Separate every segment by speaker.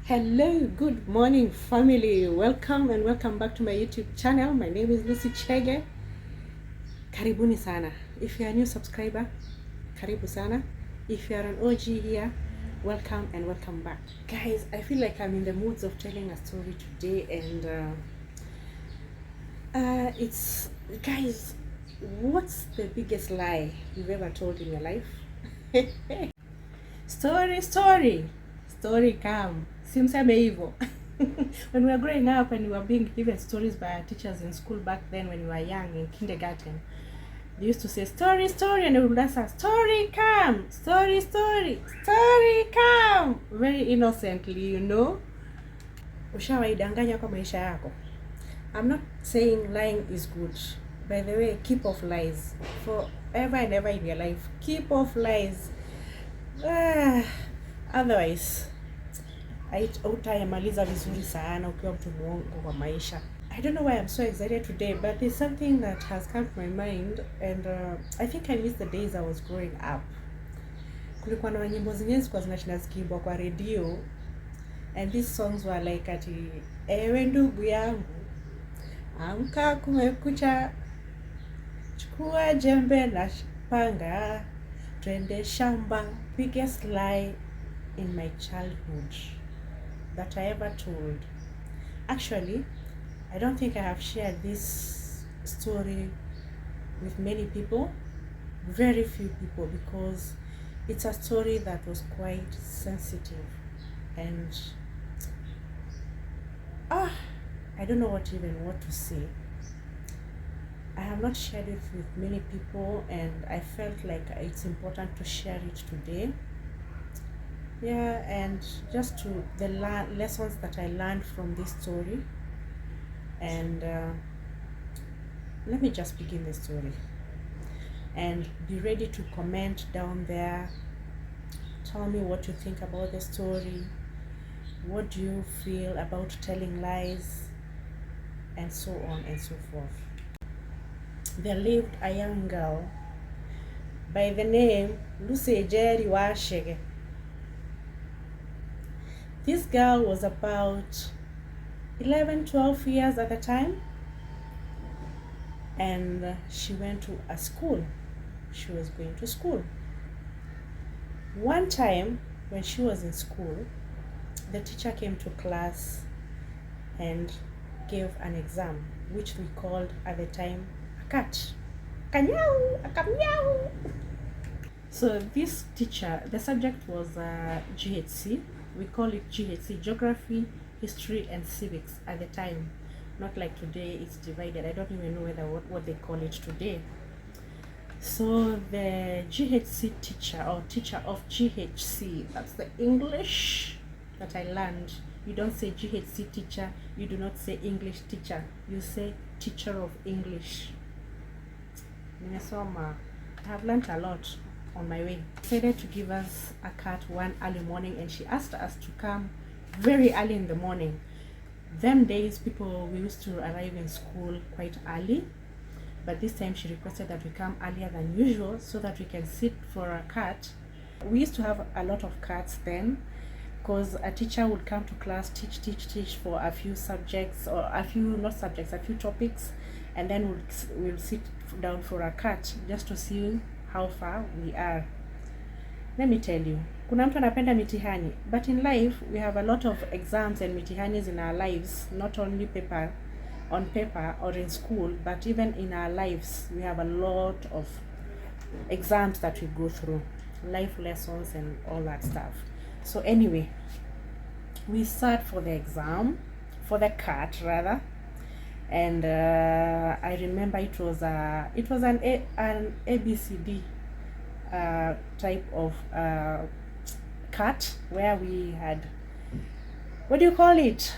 Speaker 1: Hello, good morning family. Welcome and welcome back to my YouTube channel. My name is Linient Chege. Karibuni sana. If you are a new subscriber, karibu sana. If you are an OG here, welcome and welcome back. Guys, I feel like I'm in the moods of telling a story today, and it's, guys, what's the biggest lie you've ever told in your life? Story come. Simseme hivyo. When we were growing up and we were being given stories by our teachers in school back then when we were young in kindergarten, they used to say story and they would answer story come, story come, very innocently, Ushawaidanganya kwa maisha yako. I'm not saying lying is good. By the way, keep off lies forever and ever in your life. Keep off lies. Otherwise utayamaliza vizuri sana ukiwa mtu mwongo kwa maisha. I don't know why I'm so excited today, but there's something that has come to my mind, and I think I miss the days I was growing up. Kulikuwa na nyimbo zingine zilikuwa zinashinda zikiimbwa kwa radio, and these songs were like ati ewe ndugu yangu amka kumekucha, chukua jembe na panga, twende shamba. Biggest lie in my childhood that I ever told. Actually, I don't think I have shared this story with many people, very few people, because it's a story that was quite sensitive, and I don't know what to say. I have not shared it with many people, and I felt like it's important to share it today. Yeah, and just to the lessons that I learned from this story. And let me just begin the story, and be ready to comment down there. Tell me what you think about the story. What do you feel about telling lies, and so on and so forth. There lived a young girl by the name Linient Chege. This girl was about 11-12 years at the time, and she went to a school. She was going to school. One time when she was in school, the teacher came to class and gave an exam, which we called at the time a cat. Akanyau. So this teacher, the subject was GHC. We call it GHC, Geography, History and Civics at the time. Not like today, it's divided. I don't even know what they call it today. So the GHC teacher, or teacher of GHC, that's the English that I learned. You don't say GHC teacher, you do not say English teacher, you say teacher of English. I have learned a lot on my way. Decided to give us a cat one early morning, and she asked us to come very early in the morning. Them days we used to arrive in school quite early, but this time she requested that we come earlier than usual so that we can sit for a cat. We used to have a lot of cats then, because a teacher would come to class, teach for a few subjects, or a few topics, and then we'll sit down for a cat just to see how far we are. Let me tell you, kuna mtu anapenda mitihani, but in life we have a lot of exams and mitihanis in our lives, not only on paper or in school, but even in our lives we have a lot of exams that we go through, life lessons and all that stuff. So anyway, we sat for the exam, for the cat rather, and I remember it was an ABCD type of cat, where we had, what do you call it?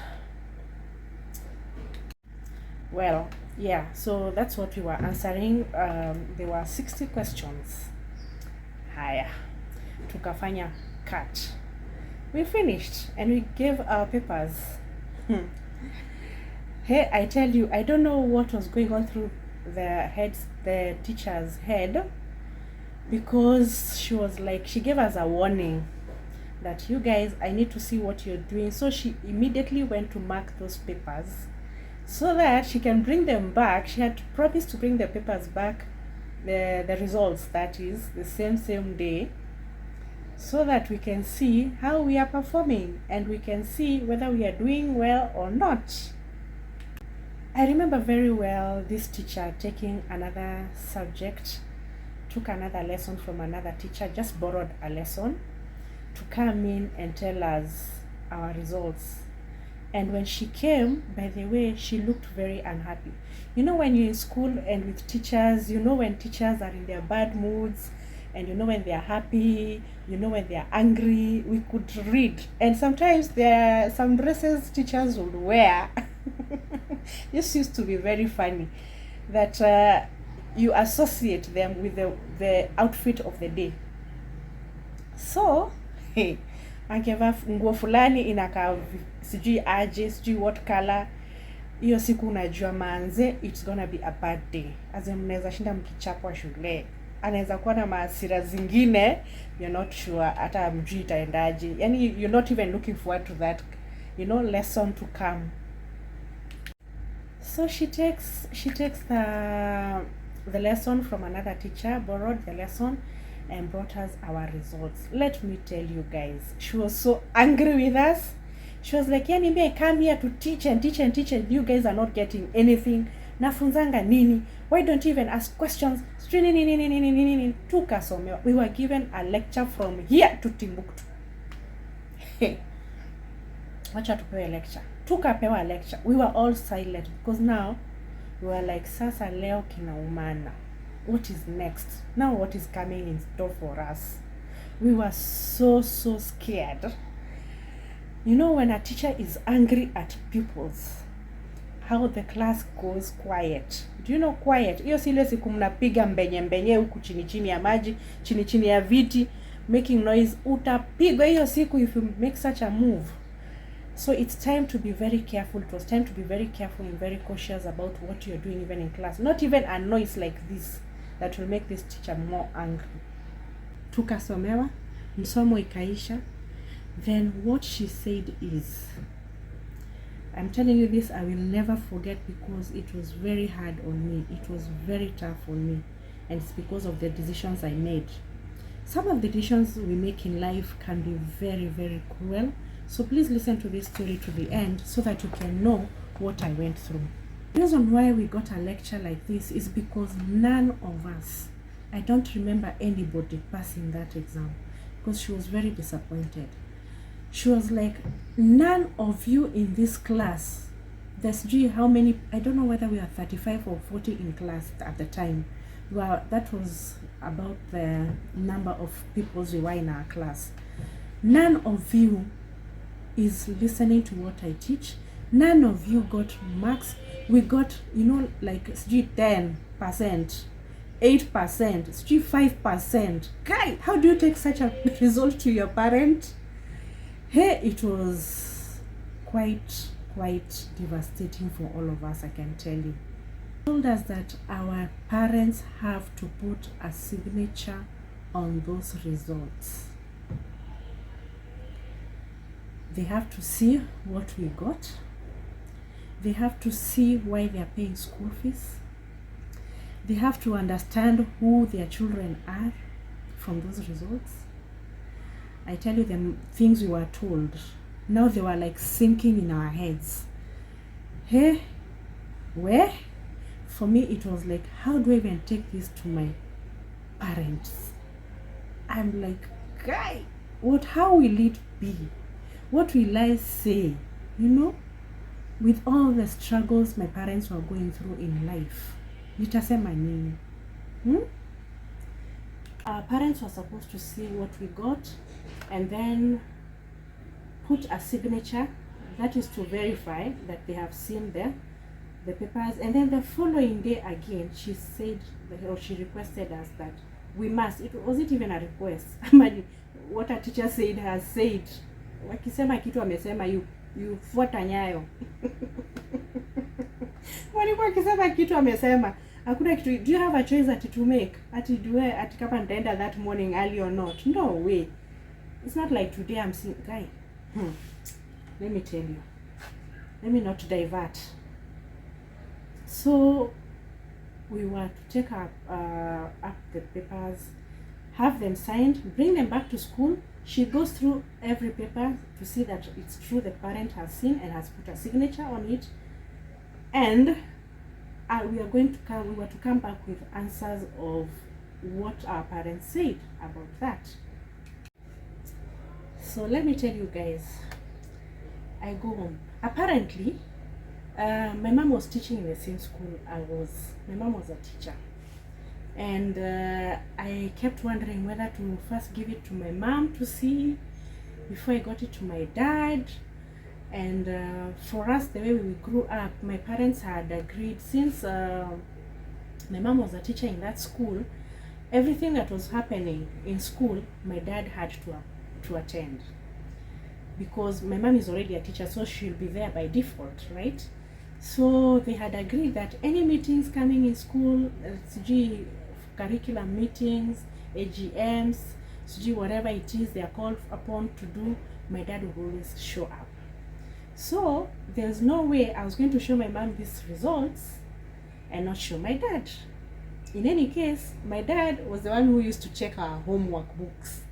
Speaker 1: Well, yeah, so that's what we were answering. There were 60 questions. Haya, tukafanya cat. We finished and we gave our papers. Hey, I tell you, I don't know what was going on through the teacher's head, because she was like, she gave us a warning that you guys, I need to see what you're doing. So she immediately went to mark those papers so that she can bring them back. She had promised to bring the papers back, the results, that is, the same day, so that we can see how we are performing and we can see whether we are doing well or not. I remember very well this teacher taking another subject, took another lesson from another teacher, just borrowed a lesson to come in and tell us our results. And when she came, by the way, she looked very unhappy. You know, when you're in school and with teachers, you know when teachers are in their bad moods, and you know when they are happy, you know when they are angry. We could read. And sometimes there are some dresses teachers would wear. This used to be very funny, that you associate them with the outfit of the day. So, hey, angeva nguo fulani inakaa sijui aje, sijui what color. Hiyo siku unajua manze, it's gonna be a bad day. As mnaweza shinda mkichapwa shule. Anaweza kuwa na maasira zingine, you're not sure hata mjui itaendaje. Yani you're not even looking forward to that, lesson to come. So she takes the lesson from another teacher, borrowed the lesson, and brought us our results. Let me tell you guys, she was so angry with us. She was like, yani me, I come here to teach and teach and teach, and you guys are not getting anything. Nafunzanga nini? Why don't you even ask questions? Tukasomewa. We were given a lecture from here to Timbuktu. Hey, wacha tupewe lecture. Tukapewa lecture. We were all silent because now we were like, sasa leo kinaumana. What is next? Now what is coming in store for us? We were so scared. You know, when a teacher is angry at pupils, how the class goes quiet. Do you know quiet? Hiyo si ile siku mnapiga mbenye huku chini ya maji, chini ya viti, making noise. Utapigwa hiyo siku if you make such a move. So it's time to be very careful. It was time to be very careful and very cautious about what you're doing even in class. Not even a noise like this that will make this teacher more angry. Tukasomewa, msomo ikaisha. Then what she said is, I'm telling you this, I will never forget, because it was very hard on me. It was very tough on me. And it's because of the decisions I made. Some of the decisions we make in life can be very cruel. So please listen to this story to the end so that you can know what I went through. The reason why we got a lecture like this is because none of us, I don't remember anybody passing that exam, because she was very disappointed. She was like, none of you in this class, there's how many, I don't know whether we are 35 or 40 in class at the time. Well, that was about the number of people we were in our class. None of you is listening to what I teach. None of you got marks. We got, like 10%, 8%, 5%. Guy, how do you take such a result to your parent? Hey, it was quite devastating for all of us, I can tell you. They told us that our parents have to put a signature on those results. They have to see what we got. They have to see why they are paying school fees. They have to understand who their children are from those results. I tell you, the things we were told, now they were like sinking in our heads. Hey, where? For me, it was like, how do I even take this to my parents? I'm like, guy, how will it be? What will I say? With all the struggles my parents were going through in life. Nitasema nini? Our parents were supposed to see what we got and then put a signature, that is to verify that they have seen the papers. And then the following day again, she said, or she requested us that we must, was it even a request? What a teacher said has said. Wakisema kitu amesema, you fuata nyayo. Walikuwa wakisema kitu amesema, hakuna kitu. Do you have a choice to make? Ati kama nitaenda that morning early or not? No way. It's not like today I'm seeing, guy, let me tell you, let me not divert. So we were to take up the papers, have them signed, bring them back to school. She goes through every paper to see that it's true the parent has seen and has put a signature on it. And we were to come back with answers of what our parents said about that. So let me tell you guys, I go home. Apparently, my mom was teaching in the same school my mom was a teacher. And I kept wondering whether to first give it to my mom to see before I got it to my dad. And for us, the way we grew up, my parents had agreed, since my mom was a teacher in that school, everything that was happening in school, my dad had to attend. Because my mom is already a teacher, so she'll be there by default, right? So they had agreed that any meetings coming in school, curriculum meetings, AGMs, whatever it is they are called upon to do, my dad will always show up. So there's no way I was going to show my mom these results and not show my dad. In any case, my dad was the one who used to check our homework books.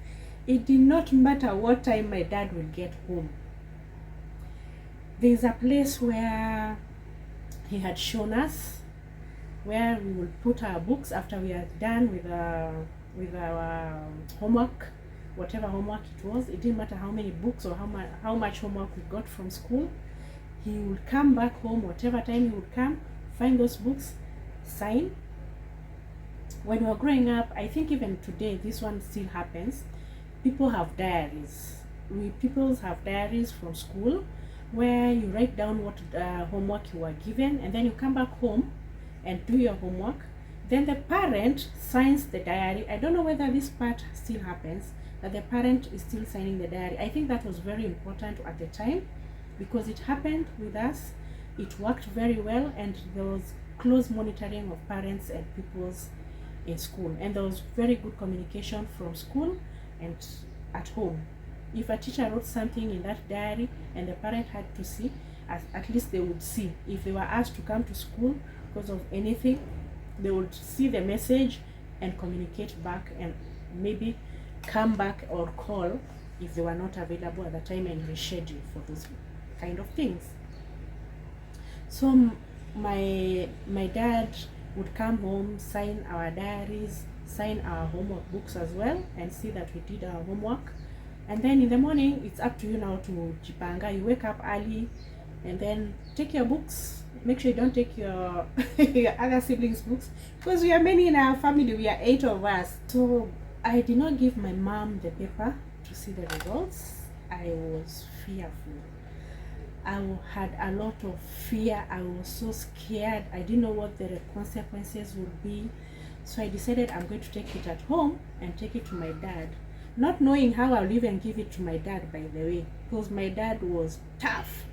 Speaker 1: It did not matter what time my dad will get home. There's a place where he had shown us where we will put our books after we are done with our homework, whatever homework it was. It didn't matter how many books or how much homework we got from school. He would come back home, whatever time he would come, find those books, sign. When we were growing up, I think even today this one still happens. People have diaries. People have diaries from school where you write down what homework you were given, and then you come back home and do your homework. Then the parent signs the diary. I don't know whether this part still happens, that the parent is still signing the diary. I think that was very important at the time because it happened with us. It worked very well, and there was close monitoring of parents and pupils in school, and there was very good communication from school and at home. If a teacher wrote something in that diary and the parent had to see, at least they would see. If they were asked to come to school because of anything, they would see the message and communicate back and maybe come back or call if they were not available at the time and reschedule for those kind of things. So my dad would come home, sign our diaries, sign our homework books as well, and see that we did our homework. And then in the morning, it's up to you now to jipanga. You wake up early and then take your books. Make sure you don't take your your other siblings' books, because we are many in our family. We are 8 of us. So I did not give my mom the paper to see the results. I was fearful. I had a lot of fear. I was so scared. I didn't know what the consequences would be. So I decided I'm going to take it at home and take it to my dad. Not knowing how I'll even give it to my dad, by the way, because my dad was tough.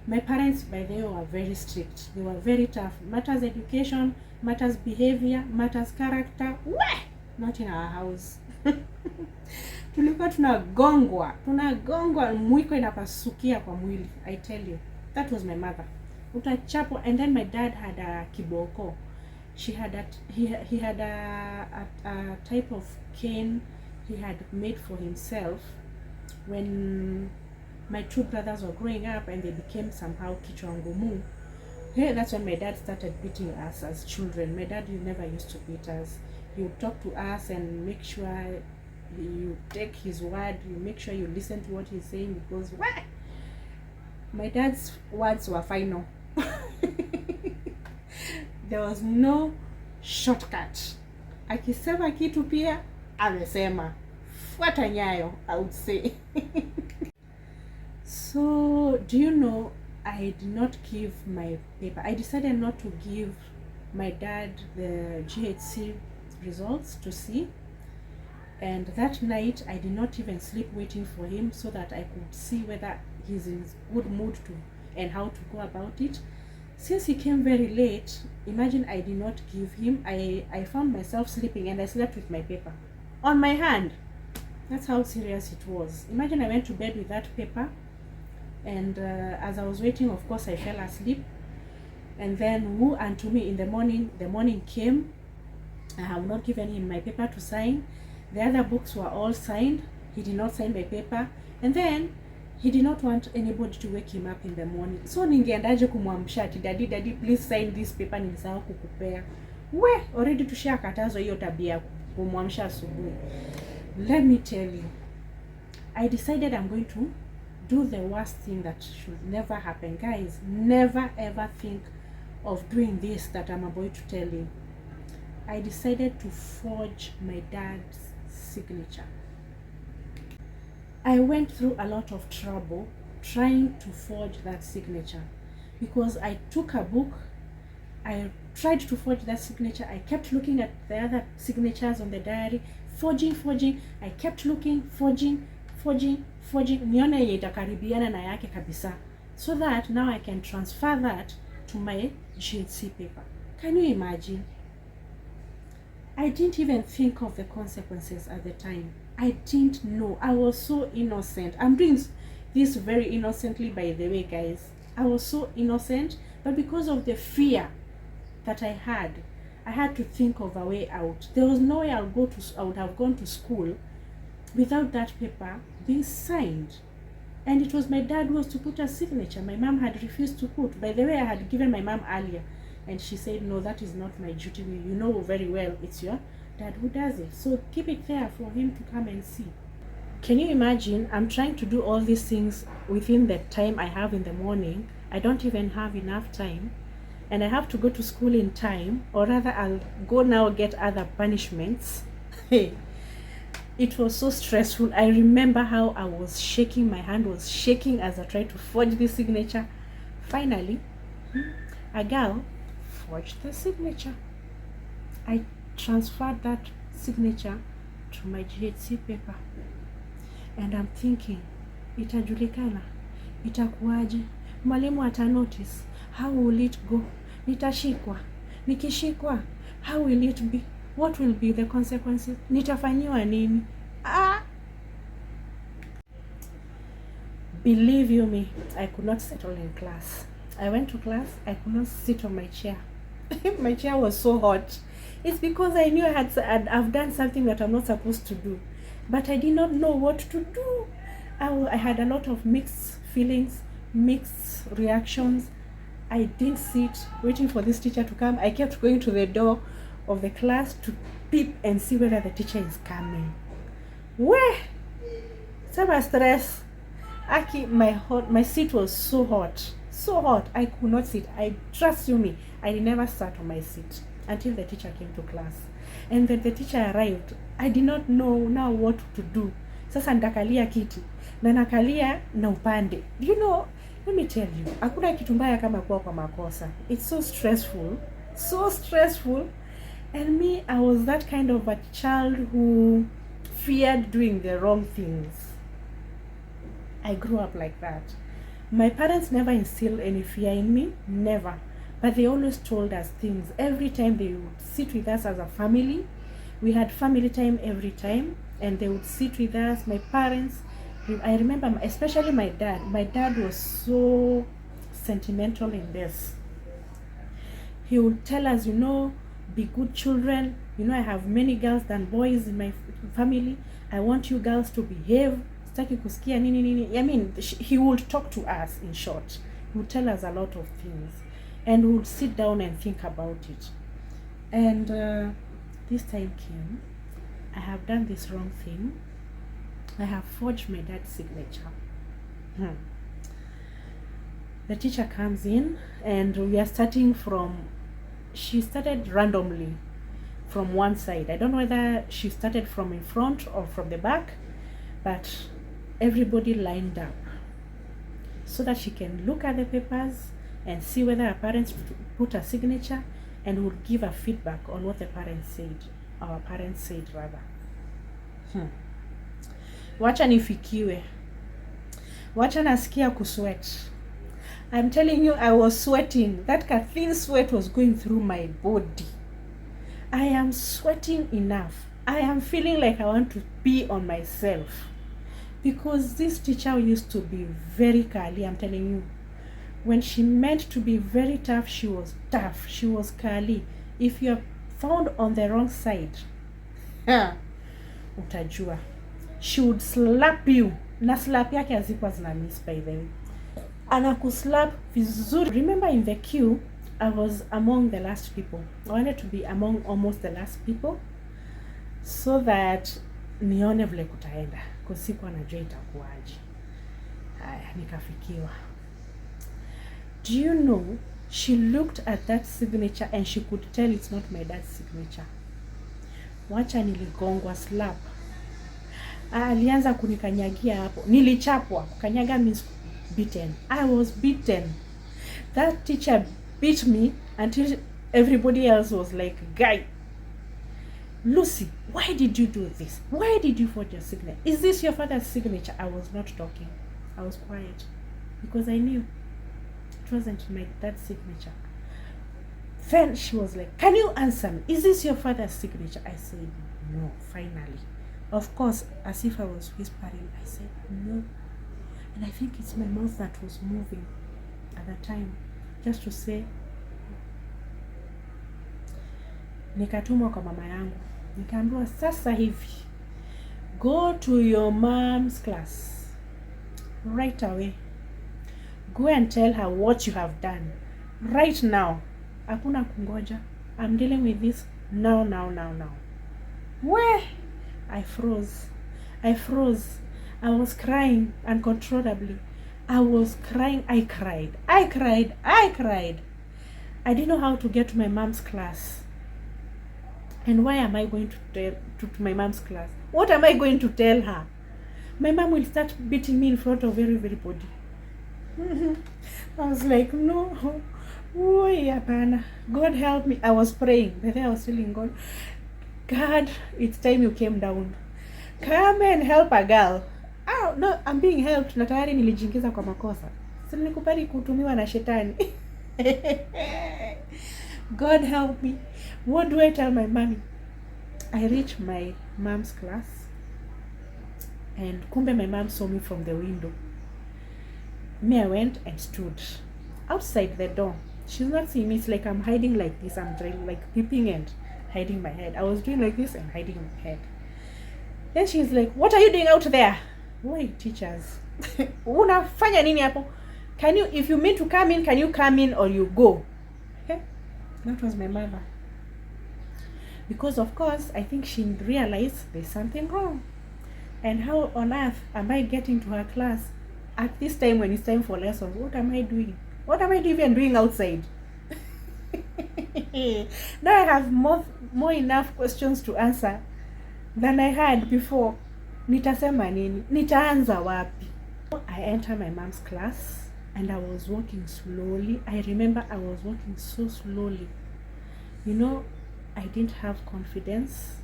Speaker 1: My parents, by the way, were very strict. They were very tough. Matters education, matters behavior, matters character. Wah! Not in our house. Tulikuwa tunagongwa, mwiko inapasukia kwa mwili. I tell you, that was my mother. Utachapo. And then my dad had a kiboko. He had a type of cane he had made for himself when my two brothers were growing up and they became somehow kichwa ngumu. Hey, that's when my dad started beating us as children. My dad never used to beat us. He would talk to us and make sure you take his word, you make sure you listen to what he's saying, because what? My dad's words were final. There was no shortcut. Akisema kitu pia amesema. Fuata nyayo, I would say. So, do you know, I did not give my paper. I decided not to give my dad the GHC results to see. And that night, I did not even sleep waiting for him so that I could see whether he's in good mood and how to go about it. Since he came very late, imagine I did not give him. I found myself sleeping and I slept with my paper on my hand. That's how serious it was. Imagine I went to bed with that paper, and as I was waiting, of course, I fell asleep. And then who unto me in the morning came. I have not given him my paper to sign. The other books were all signed. He did not sign my paper. And then he did not want anybody to wake him up in the morning. So ningeendaje kumwamsha ati daddy please sign this paper, nilisahau kukupea. We already tushakatazwa hiyo tabia kumwamsha asubuhi. Let me tell you, I decided I'm going to do the worst thing that should never happen. Guys, never ever think of doing this that I'm about to tell you. I decided to forge my dad's signature. I went through a lot of trouble trying to forge that signature, because I took a book, I tried to forge that signature, I kept looking at the other signatures on the diary, forging, I kept looking, forging, nione yenye itakaribiana na yake kabisa, so that now I can transfer that to my GHC paper. Can you imagine? I didn't even think of the consequences at the time. I didn't know. I was so innocent. I'm doing this very innocently, by the way, guys. I was so innocent, but because of the fear that I had to think of a way out. There was no way I would have gone to school without that paper being signed. And it was my dad who was to put a signature. My mom had refused to put. By the way, I had given my mom earlier, and she said, no, that is not my duty. You know very well it's your dad who does it. So keep it there for him to come and see. Can you imagine? I'm trying to do all these things within the time I have in the morning. I don't even have enough time. And I have to go to school in time, or rather I'll go now get other punishments. It was so stressful. I remember how I was shaking, my hand was shaking as I tried to forge the signature. Finally, a girl forged the signature. I transferred that signature to my GHC paper. And I'm thinking, itajulikana, itakuwaje, mwalimu ata notice, how will it go, nitashikwa, nikishikwa, how will it be, what will be the consequences, nitafanyiwa nini? Believe you me, I could not settle in class. I went to class, I could not sit on my chair. My chair was so hot. It's because I knew I've done something that I'm not supposed to do, but I did not know what to do. I had a lot of mixed feelings, mixed reactions. I didn't sit waiting for this teacher to come. I kept going to the door of the class to peep and see whether the teacher is coming. Where? Some stress. Aki, my seat was so hot. So hot. I could not sit. I trust you me, I never sat on my seat until the teacher came to class. And then the teacher arrived. I did not know now what to do. Sasa ndakalia kiti. Na nakalia na upande. You know, let me tell you, hakuna kitu mbaya kama kuwa kwa makosa. It's so stressful. So stressful. And me, I was that kind of a child who feared doing the wrong things. I grew up like that. My parents never instilled any fear in me. Never. But they always told us things. Every time they would sit with us as a family. We had family time every time. And they would sit with us. My parents, I remember, especially my dad. My dad was so sentimental in this. He would tell us, you know, be good children. You know, I have many girls than boys in my family. I want you girls to behave. Sitaki kusikia nini nini. I mean, he would talk to us, in short. He would tell us a lot of things. And we would sit down and think about it. And this time came. I have done this wrong thing. I have forged my dad's signature. The teacher comes in and we are starting from, she started randomly from one side. I don't know whether she started from in front or from the back, but everybody lined up so that she can look at the papers and see whether her parents put a signature, and would give a feedback on what the parents said. Our parents said rather. Wacha nifikiwe. Wacha nasikia kusweat. I'm telling you, I was sweating. That thin sweat was going through my body. I am sweating enough. I am feeling like I want to pee on myself, because this teacher used to be very curly. I'm telling you, when she meant to be very tough, she was tough. She was curly. If you're found on the wrong side, utajua. She would slap you. Na slap yake hazikuwa zina miss, by the way. Anakuslap vizuri. Remember, in the queue, I was among the last people. I wanted to be among almost the last people, so that nione vile kutaenda, kwa sikuwa najua itakuwaje. Haya, nikafikiwa. Do you know, she looked at that signature and she could tell it's not my dad's signature. Wacha niligongwa slap. Alianza kunikanyagia hapo. Nilichapwa. Kanyaga means beaten. I was beaten. That teacher beat me until everybody else was like, "Guy, Lucy, why did you do this? Why did you forge your signature? Is this your father's signature?" I was not talking. I was quiet because I knew it wasn't my dad's signature. Then she was like, "Can you answer me? Is this your father's signature?" I said, "No," finally. Of course, as if I was whispering, I said, "No." And I think it's my mouth that was moving at the time, just to say. Nikatumwa kwa mama yangu. Nikaambiwa, sasa hivi, go to your mom's class right away. Go and tell her what you have done right now. Hakuna kungoja. I'm dealing with this now. Where? I froze. I was crying uncontrollably. I was crying. I cried. I didn't know how to get to my mom's class. And why am I going to my mom's class? What am I going to tell her? My mom will start beating me in front of everybody. I was like, no. God help me. I was praying. The day I was telling God, "God, it's time you came down. Come and help a girl." Oh, no, I'm being helped. Na tayari nilijingiza kwa makosa. Si nilikubali kutumiwa na shetani. God help me. What do I tell my mommy? I reached my mom's class, and kumbe my mom saw me from the window. Me, I went and stood outside the door. She's not seeing me. It's like I'm hiding like this. I'm trying, like, peeping and hiding my head. I was doing like this and hiding my head. Then she's like, "What are you doing out there?" Why, teachers? Unafanya nini hapo? Can you, if you mean to come in, can you come in or you go? Okay? That was my mother. Because of course, I think she realized there's something wrong. And how on earth am I getting to her class at this time when it's time for lessons? What am I doing? What am I even doing outside? Now I have more enough questions to answer than I had before. Nitasema nini? Nitaanza wapi? I entered my mom's class and I was walking slowly. I remember I was walking so slowly. You know, I didn't have confidence.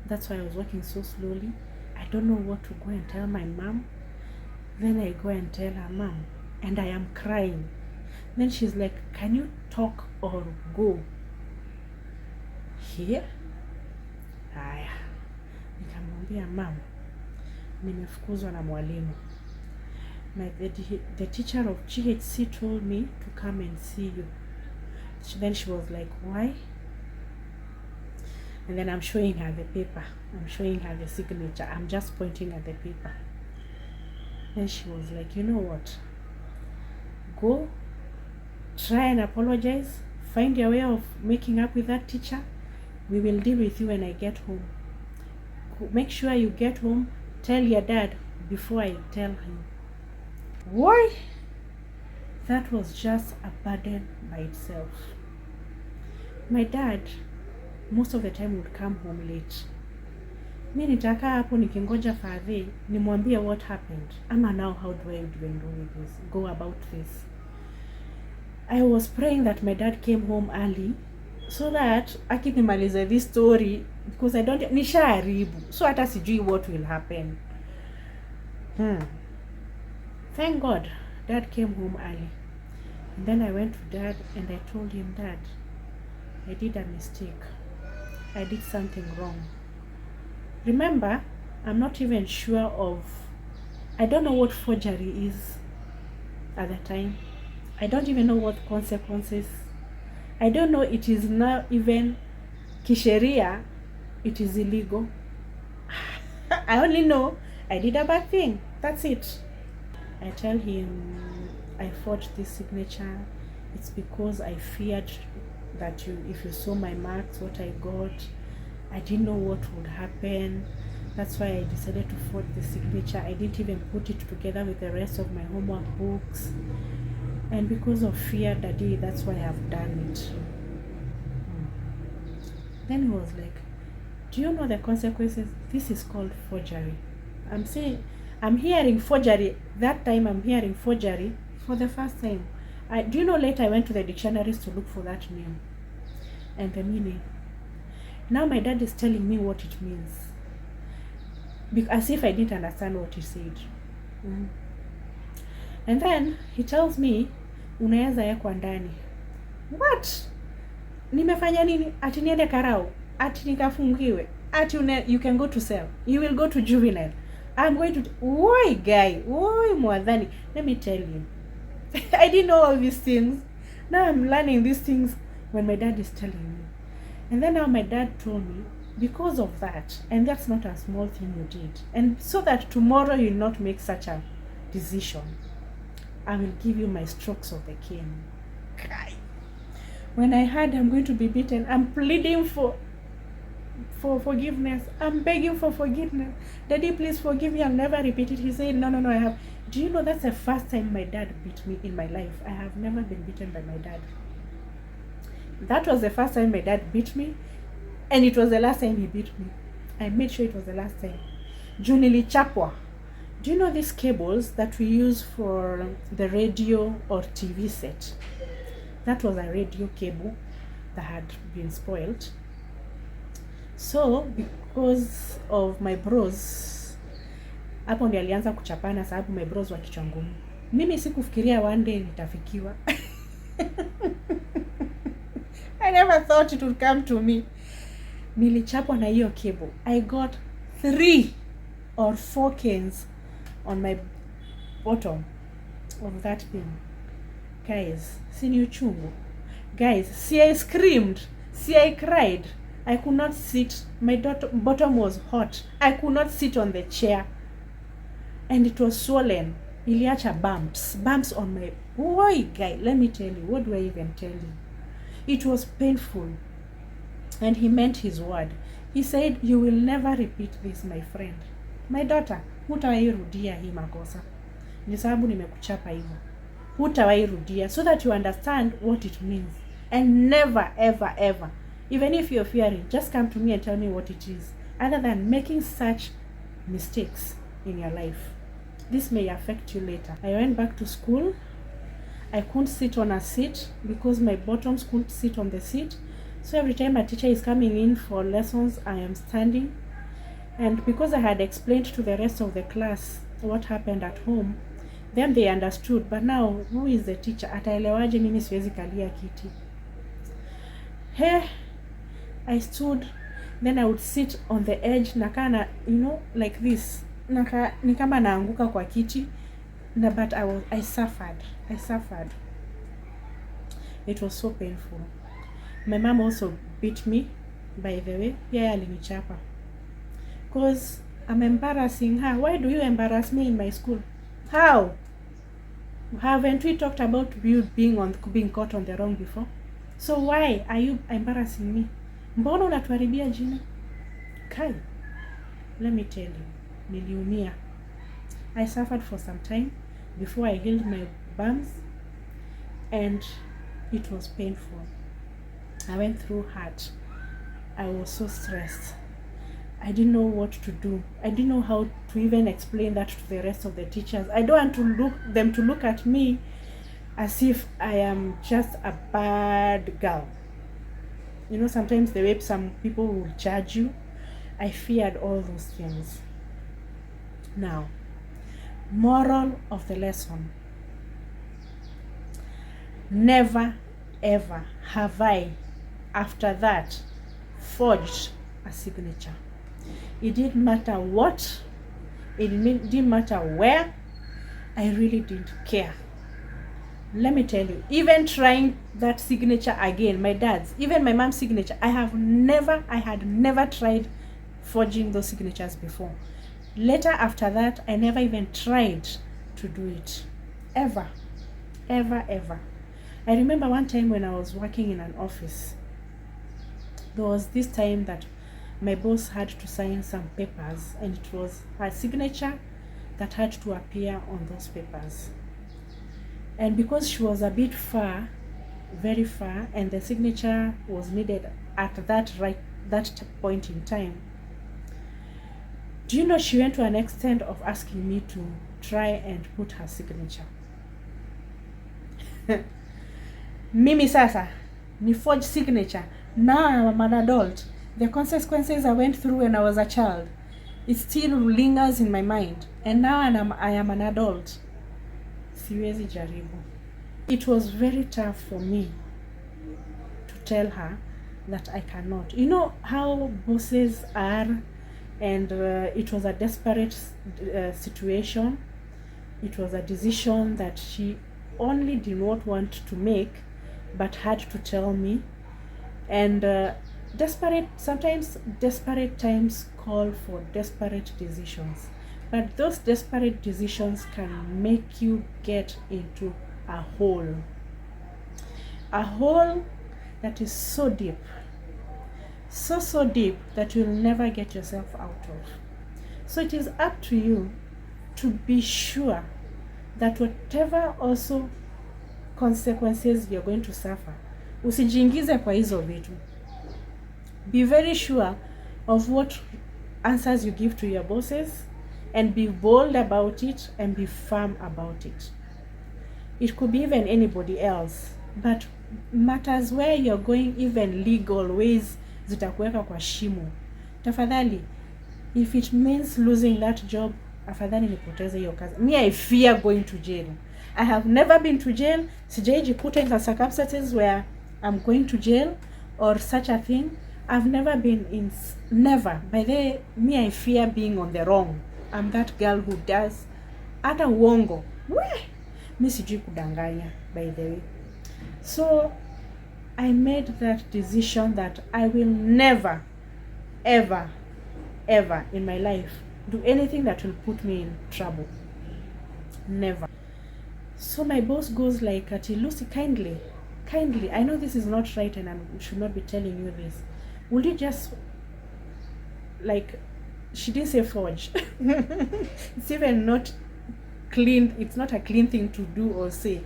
Speaker 1: That's why I was walking so slowly. I don't know what to go and tell my mom. Then I go and tell her mom, and I am crying. Then she's like, "Can you talk or go?" Here? Haya. Nikamwambia, "Mom, nimefukuzwa na mwalimu. The teacher of GHC told me to come and see you." Then she was like, "Why?" And then I'm showing her the paper. I'm showing her the signature. I'm just pointing at the paper. Then she was like, "You know what? Go, try and apologize. Find your way of making up with that teacher. We will deal with you when I get home. Make sure you get home. Tell your dad before I tell him." Why? That was just a burden by itself. My dad, most of the time, would come home late. Mi nitakaa hapo nikingoja father nimwambie what happened. Ama now how do I even go about this? I was praying that my dad came home early so that akinimaliza this story, because I don't, nishaharibu, so hata sijui what will happen. Thank God dad came home early. And then I went to dad and I told him, "Dad, I did a mistake. I did something wrong. Remember, I'm not even sure I don't know what forgery is at the time. I don't even know what consequences. I don't know it is now even kisheria, it is illegal. I only know I did a bad thing. That's it. I tell him I forged this signature. It's because I feared that if you saw my marks, what I got, I didn't know what would happen. That's why I decided to forge the signature. I didn't even put it together with the rest of my homework books. And because of fear, Daddy, that's why I've done it. Then he was like, do you know the consequences? This is called forgery. I'm hearing forgery. That time I'm hearing forgery for the first time. Do you know, later I went to the dictionaries to look for that name and the meaning. Now my dad is telling me what it means, as if I didn't understand what he said. And then he tells me, unaweza yekwa ndani. What? Nimefanya nini? Ati niende karao? Ati nikafungiwe? Ati you can go to cell. You will go to juvenile. I'm going to... Why, guy? Why, mwadhani? Let me tell you. I didn't know all these things. Now I'm learning these things when my dad is telling me. And then now my dad told me, because of that, and that's not a small thing you did, and so that tomorrow you'll not make such a decision, I will give you my strokes of the cane. When I heard I'm going to be beaten, I'm pleading for forgiveness. I'm begging for forgiveness. Daddy, please forgive me. I'll never repeat it. He said, no, I have. Do you know that's the first time my dad beat me in my life? I have never been beaten by my dad. That was the first time my dad beat me, and it was the last time he beat me. I made sure it was the last time. Junili chapwa. Do you know these cables that we use for the radio or TV set? That was a radio cable that had been spoiled. So because of my bros, hapo ndio alianza kuchapana sababu my bros wa kichwa ngumu. Mimi sikufikiria one day nitafikiwa. I never thought it would come to me. Nilichapwa na hiyo cable. I got 3 or 4 canes on my bottom of that pin. Guys, sini uchungu. Guys, see, I screamed. See, I cried. I could not sit. My bottom was hot. I could not sit on the chair. And it was swollen. Iliacha bumps on my... Why, guy? Let me tell you. What do I even tell you? It was painful. And he meant his word. He said, you will never repeat this, my friend. My daughter, hutawahi rudia hii makosa. Ni sababu nimekuchapa hivyo. Hutawahi rudia, so that you understand what it means. And never, ever, ever, even if you're fearing, just come to me and tell me what it is. Other than making such mistakes in your life. This may affect you later. I went back to school. I couldn't sit on a seat because my bottoms couldn't sit on the seat. So every time a teacher is coming in for lessons, I am standing. And because I had explained to the rest of the class what happened at home, then they understood. But now, who is the teacher? Ataelewaje mimi siwezi kalia kiti? Hey, I stood. Then I would sit on the edge, nakana, like this. Ni kama naanguka kwa kiti. But I suffered. It was so painful. My mom also beat me, by the way. Yeah, alinichapa. Because I'm embarrassing her. Why do you embarrass me in my school? How? Haven't we talked about you being caught on the wrong before? So why are you embarrassing me? Mbona unatuharibia jina? Kai, let me tell you, niliumia. I suffered for some time before I healed my bumps, and it was painful. I went through hurt. I was so stressed. I didn't know what to do. I didn't know how to even explain that to the rest of the teachers. I don't want them to look at me as if I am just a bad girl. Sometimes the way some people will judge you. I feared all those things. Now, moral of the lesson. Never, ever have I, after that, forged a signature. It didn't matter what, didn't matter where. I really didn't care. Let me tell you, even trying that signature again, my dad's, even my mom's signature, I had never tried forging those signatures before. Later, after that, I never even tried to do it. Ever. I remember one time when I was working in an office, there was this time that my boss had to sign some papers, and it was her signature that had to appear on those papers. And because she was a bit far, very far, and the signature was needed at that point in time, do you know she went to an extent of asking me to try and put her signature? Mimi sasa ni forge signature. Now I'm an adult. The consequences I went through when I was a child, it still lingers in my mind. And now I am an adult. Siwezi jaribu. It was very tough for me to tell her that I cannot. You know how bosses are, and it was a desperate situation. It was a decision that she only did not want to make, but had to tell me. And sometimes desperate times call for desperate decisions. But those desperate decisions can make you get into a hole that is so deep, so deep that you'll never get yourself out of. So it is up to you to be sure that whatever also consequences you're going to suffer, usijiingize kwa hizo vitu. Be very sure of what answers you give to your bosses, and be bold about it and be firm about it. It could be even anybody else, but matters where you're going, even legal ways zitakuweka kwa shimo. Tafadhali, if it means losing that job, afadhali nipoteze hiyo kazi. Me, I fear going to jail. I have never been to jail. Sijaijikuta in the circumstances where I'm going to jail or such a thing. I've never been in, never. By the way, me, I fear being on the wrong. I'm that girl who does hata uongo. Mi sijui kudanganya, by the way. So I made that decision that I will never, ever in my life do anything that will put me in trouble. Never. So my boss goes like, Ati, Lucy, kindly, I know this is not right and I should not be telling you this. Will you just, like, she didn't say forge. It's even not clean. It's not a clean thing to do or say.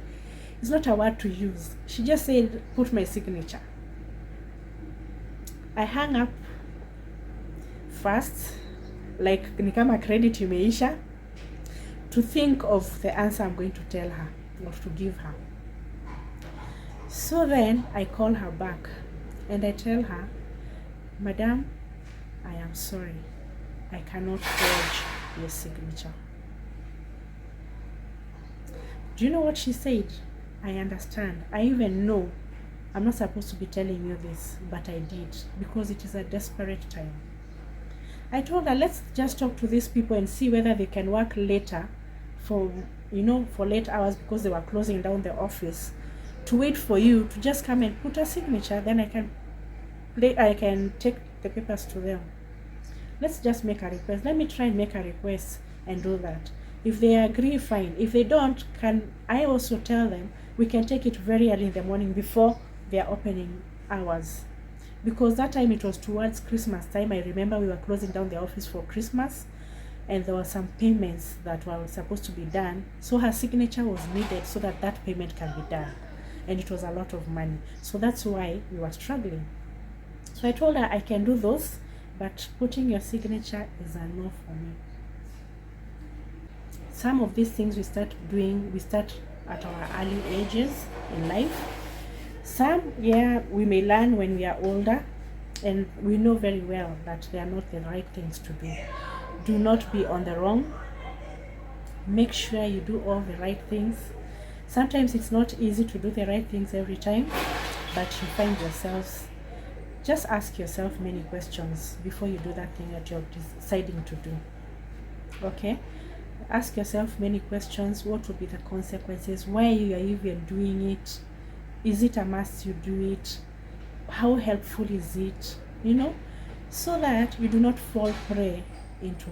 Speaker 1: It's not a word to use. She just said, put my signature. I hung up first, like ni kama credit imeisha, to think of the answer I'm going to tell her or to give her. So then I call her back and I tell her, Madam, I am sorry. I cannot forge your signature. Do you know what she said? I understand. I even know I'm not supposed to be telling you this, but I did, because it is a desperate time. I told her, let's just talk to these people and see whether they can work later for late hours, because they were closing down the office, to wait for you to just come and put a signature. Then I can take the papers to them. Let's just make a request. Let me try and make a request and do that. If they agree, fine. If they don't, can I also tell them we can take it very early in the morning before their opening hours? Because that time it was towards Christmas time. I remember we were closing down the office for Christmas, and there were some payments that were supposed to be done. So her signature was needed so that that payment can be done. And it was a lot of money. So that's why we were struggling. So I told her I can do those, but putting your signature is a no for me. Some of these things we start at our early ages in life. Some, we may learn when we are older, and we know very well that they are not the right things to do. Do not be on the wrong. Make sure you do all the right things. Sometimes it's not easy to do the right things every time, but you find yourselves just ask yourself many questions before you do that thing that you're deciding to do. Okay, ask yourself many questions. What will be the consequences? Why you are even doing it? Is it a must you do it? How helpful is it? You know, so that you do not fall prey into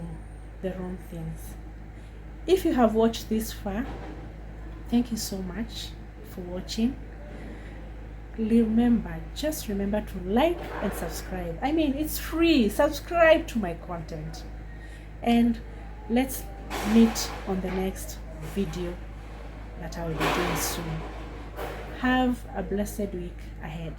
Speaker 1: the wrong things. If you have watched this far, thank you so much for watching. Just remember to like and subscribe. I mean, it's free. Subscribe to my content, and let's meet on the next video that I will be doing soon. Have a blessed week ahead.